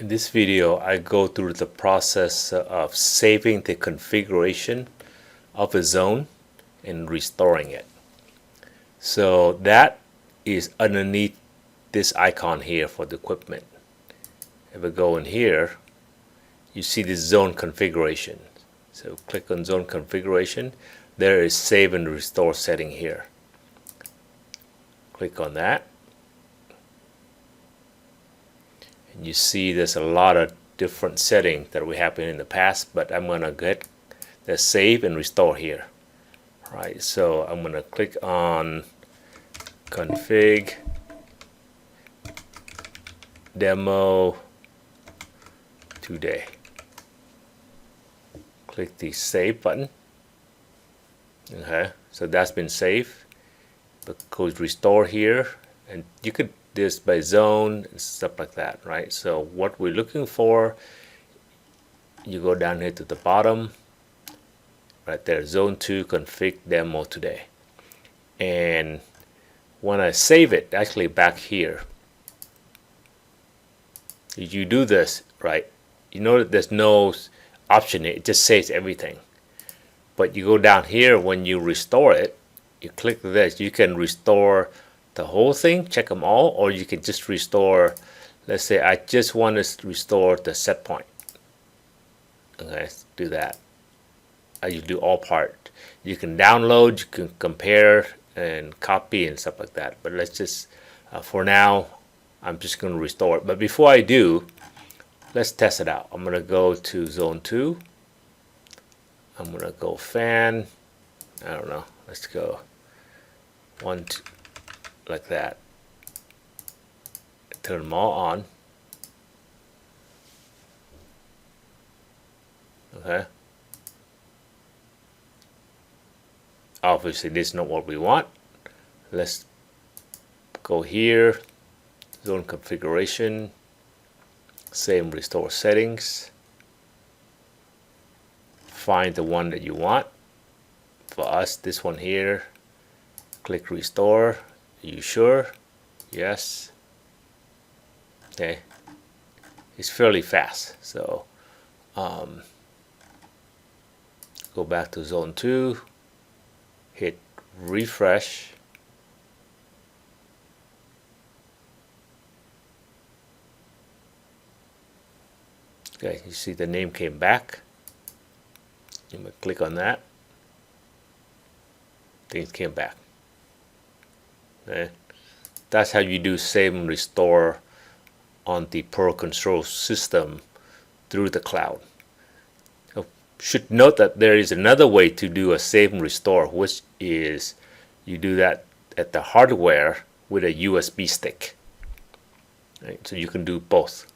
In this video, I go through the process of saving the configuration of a zone and restoring it. So that is underneath this icon here for the equipment. If I go in here, you see this zone configuration. So click on zone configuration. There is save and restore setting here. Click on that. And you see there's a lot of different settings that we have in the past, but I'm going to get the save and restore here. Right, so I'm going to click on config demo today. Click the save button. Okay, so that's been saved. But go restore here, and you could do this by zone and stuff like that, right? So what we're looking for, you go down here to the bottom, right there, zone 2 config demo today. And when I save it, actually back here, if you do this, right, you know that there's no option, it just saves everything. But you go down here, when you restore it, you click this, you can restore the whole thing, check them all, or you can just restore, let's say I just want to restore the set point. Okay, let's do that. You do all part. You can download, you can compare and copy and stuff like that. But let's just, for now, I'm just going to restore it. But before I do, let's test it out. I'm going to go to zone 2. I'm going to go fan. I don't know. Let's go 1, 2, like that. Turn them all on. Okay. Obviously, this is not what we want. Let's go here, zone configuration, save restore settings. Find the one that you want. For us, this one here. Click restore. Are you sure? Yes. Okay. It's fairly fast. So go back to zone 2. Hit refresh. Okay, you see the name came back. You might click on that. Things came back. Okay. That's how you do save and restore on the Pro Control system through the cloud. Should note that there is another way to do a save and restore, which is you do that at the hardware with a USB stick. Right? So you can do both.